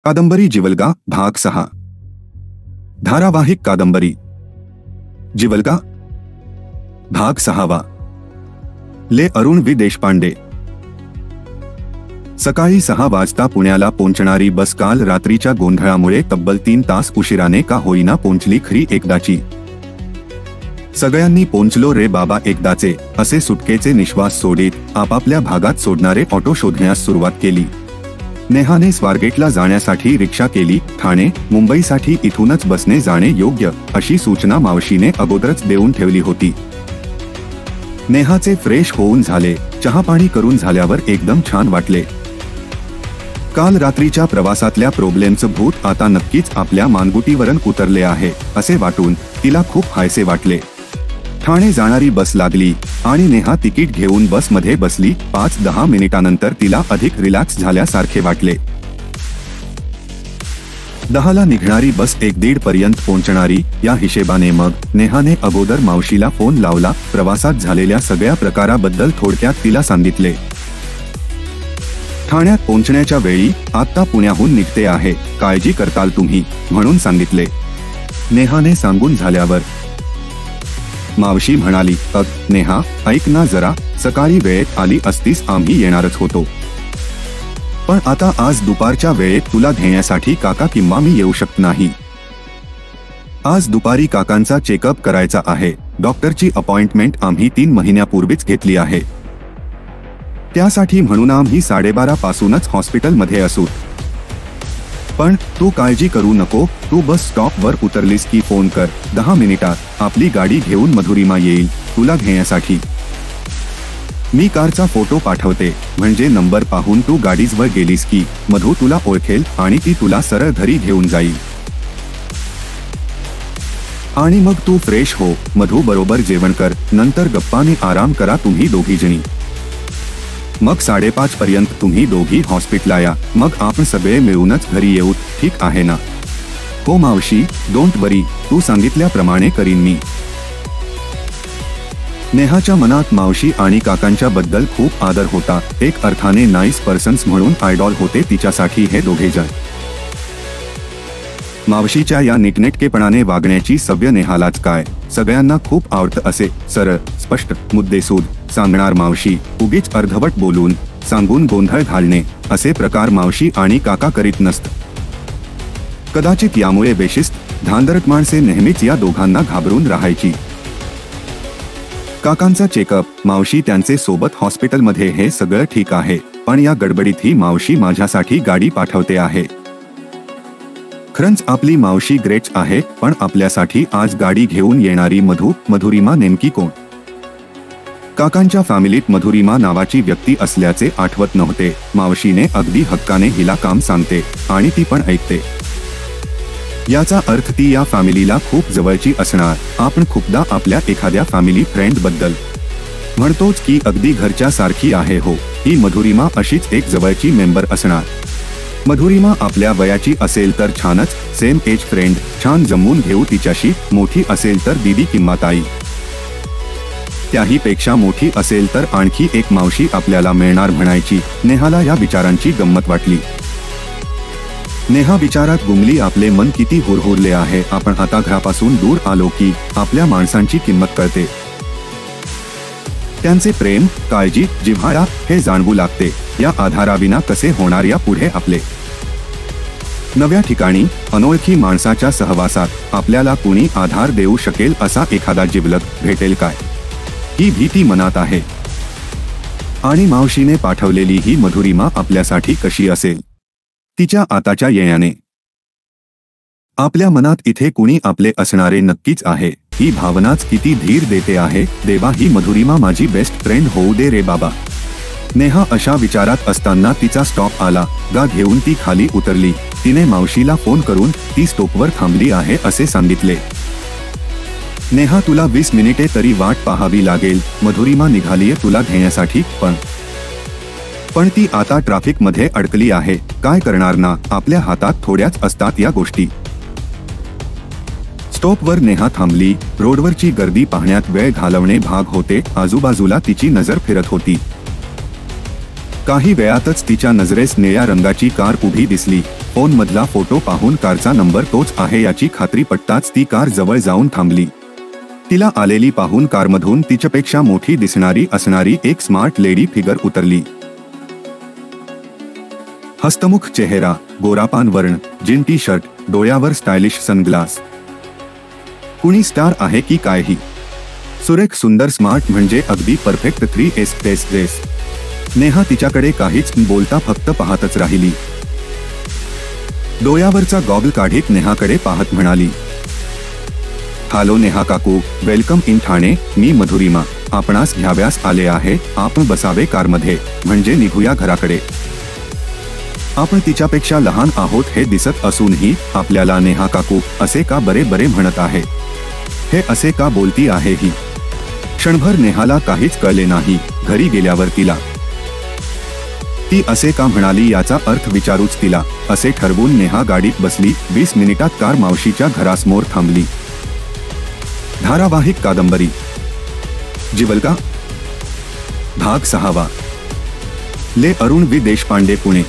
कादंबरी जिवलगा भाग 6 धारावाहिक कादंबरी जिवलगा भाग 6 ले अरुण वि देशपांडे। सकाळी 6 वाजता पुण्याला पोहोचणारी बस काल रात्रीच्या गोंधळामुळे तब्बल 3 तास उशिराने का होईना पोहोचली खरी एकदाची। सगळ्यांनी पोहोचलो रे बाबा एकदाचे असे सुटकेचे निश्वास सोडित आपापल्या भागात सोडणारे ऑटो शोधण्यास सुरुवात केली। नेहाने स्वारगेटला जाण्यासाठी रिक्षा केली। ठाणे मुंबईसाठी इथूनच बसने जाणे योग्य अशी सूचना मावशीने अगोदरच देऊन ठेवली होती। नेहाचे फ्रेश होऊन झाले, चहा पाणी करून झाल्यावर एकदम छान वाटले। काल रात्रीच्या प्रवासातल्या प्रॉब्लेमचं भूत आता नक्कीच आपल्या मानगुटीवरून उतरले आहे असे वाटून तिला खूप हायसे वाटले। ठाणे जाणारी बस लागली आणि नेहा तिकीट घेऊन बसमध्ये बसली। 5-10 मिनिटांनंतर तिला अधिक रिलॅक्स झाल्यासारखे वाटले। 10ला निघणारी बस 1:30 पर्यंत पोहोचणारी या हिशेबाने मग नेहाने अगोदर मावशीला फोन लावला। प्रवासात झालेल्या सगळ्या प्रकाराबद्दल थोडक्यात तिला सांगितले। ठाण्यात पोहोचण्याच्या वेळी आता पुण्याहून निघते आहे, काळजी करताल तुम्ही म्हणून सांगितले। नेहाने सांगून झाल्यावर मावशी म्हणाली, नेहा ऐक ना जरा, सकाळी वेळेत आली असतीस आम्ही येणारच होतो, पण आता आज दुपारच्या वेळेत तुला घेण्यासाठी काका किंवा मी येऊ शकत नाही। आज दुपारी काकांचा चेकअप करायचा आहे। डॉक्टरची अपॉइंटमेंट आम्ही 3 महिन्यापूर्वीच घेतली आहे, त्यासाठी म्हणून आम्ही 12:30 पासूनच हॉस्पिटलमध्ये असू। पण तू काळजी करू नको, तू बस स्टॉपवर उतरलीस की फोन कर, 10 मिनिटात आपली गाडी घेऊन मधुरिमा येईल तुला घेण्यासाठी। मी कारचा फोटो पाठवते, म्हणजे नंबर पाहून तू गाडीजवर गेलीस की मधु तुला ओळखेल आणि ती तुला सरळ घरी घेऊन जाईल। आणि मग तू फ्रेश हो, मधु बरोबर जेवण कर, नंतर गप्पाने आराम करा तुम्ही दोघी जणी। मग 5:30 पर्यंत तुम्ही दोघी हॉस्पिटलला या, मग आपण सगळे मिळूनच घरी येऊ, ठीक आहे ना? हो मावशी, डोंट वरी, तू सांगितल्याप्रमाणे करीन मी। नेहाच्या मनात मावशी आणि काकांच्या बद्दल खूप आदर होता। एक अर्थाने नाईस पर्सन्स म्हणून आयडॉल होते तिच्यासाठी हे दोघेजण। मावशीच्या या नीटनेटकेपणाने वागण्याची सवय नेहालाच काय, सगळ्यांना खूप आवडत असे। सरळ स्पष्ट मुद्देसूद सांगणार मावशी, उगीच अर्धवट बोलून सांगून गोंधळ घालणे असे प्रकार मावशी आणि काका करीत नसत। कदाचित यामुळे बेशिस्त धांदरट माणसे नेहमीच या दोघांना घाबरून राहायची। काकांचा चेकअप, मावशी त्यांचे सोबत हॉस्पिटलमध्ये, हे सगळं ठीक आहे, पण या गडबडीत ही मावशी माझ्यासाठी गाडी पाठवते आहे। खरंच आपली मावशी ग्रेट आहे, पण आपल्यासाठी आज गाडी घेऊन येणारी मधुरिमा नेमकी कोण? काकांच्या फॅमिलीत मधुरिमा नावाची व्यक्ती असल्याचे आठवत नव्हते। मावशीने अगदी हक्काने हिला काम सांगते आणि ती पण ऐकते, याचा अर्थ ती या फॅमिलीला खूप जवळची असणार। आपण खूपदा आपल्या एखाद्या फॅमिली फ्रेंड बद्दल म्हणतोच की अगदी घरच्या सारखी आहे, हो, ही मधुरिमा अशीच एक जवळची मेंबर असणार। मधुरिमा आपल्या वयाची असेल तर छानच, सेम एज फ्रेंड, छान जमवून घेऊ तिच्याशी। मोठी असेल तर दीदी किंवा ताई, त्याही पेक्षा मोठी असेल तर आणखी एक मावशी आपल्याला मिळणार म्हणायची। नेहाला या विचारांची गंमत वाटली। नेहा विचारात गुंगली, आपले मन किती हुरहुरले आहे, आपण आता घरापासून दूर आलो की आपल्या माणसांची किंमत कळते, त्यांचे प्रेम, काळजी, जिव्हाळा हे जाणवू लागते। या आधाराविना कसे होणार या पुढे आपले? नव्या ठिकाणी अनोळखी माणसाच्या सहवासात आपल्याला कुणी आधार देऊ शकेल असा एखादा जिवलग भेटेल काय, ही भीती मनात आहे। आणि मावशीने पाठवलेली ही मधुरिमा आपल्यासाठी कशी असेल? तिच्या आताच्या येण्याने आपल्या मनात इथे कुणी आपले असणारे नक्कीच आहे, ही भावनाच किती धीर देते आहे। देवा, ही मधुरिमा माझी बेस्ट फ्रेंड होऊ दे रे बाबा। नेहा अशा विचारात असताना तिचा स्टॉप आला। गा घेऊन ती खाली उतरली। तिने मावशीला फोन करून ती स्टॉपवर थांबली आहे असे सांगितले। नेहा, तुला 20 मिनिटे तरी वाट पाहावी लागेल, मधुरिमा निघालीये तुला घेण्यासाठी, पण ती आता ट्रॅफिक मध्ये अडकली आहे, काय करणार ना, आपल्या हातात थोड्याच असतात या गोष्टी। स्टॉपवर नेहा थांबली। रोडवरची गर्दी पाहण्यात वेळ घालवणे भाग होते, आजूबाजूला तिची नजर फिरत होती। काही वेळातच तिच्या नजरेस निळ्या रंगाची कार उभी दिसली. फोनमधला फोटो पाहून कारचा नंबर तोच आहे याची खात्री पटताच ती कार जवळ जाऊन थांबली. तिला आलेली पाहून कारमधून तिच्यापेक्षा मोठी दिसणारी असणारी एक स्मार्ट लेडी फिगर उतरली. हस्तमुख चेहरा, गोरापान वर्ण, जीन टी शर्ट, डोळ्यावर स्टायलिश सनग्लास. कुणी स्टार आहे की काय ही? सुरेख सुंदर स्मार्ट म्हणजे अगदी परफेक्ट 3S ड्रेस. नेहा तिच्याकडे काहीच न बोलता फक्त पाहतच राहिली. डोळ्यावरचा गॉगल काढीत नेहाकडे पाहत म्हणाली, हॅलो नेहा काकू, वेलकम इन ठाणे. मी मधुरिमा. आपणास घ्याव्यास आले आहे. आपण बसावे कारमध्ये, म्हणजे निघूया घराकडे. आपण तिच्यापेक्षा लहान आहोत हे दिसत असूनही आपल्याला नेहा काकू असे का बरे बरे म्हणत आहे? हे असे का बोलती आहे ही? क्षणभर नेहाला काहीच कळले नाही. घरी गेल्यावर ती असे का म्हणाली याचा अर्थ विचारूच तिला, असे ठरवून नेहा गाडीत बसली. 20 मिनिटात कार मावशीच्या घरासमोर थांबली. धारावाहिक कादंबरी जिवलगा भाग 6. ले अरुण वि देशपांडे, पुणे.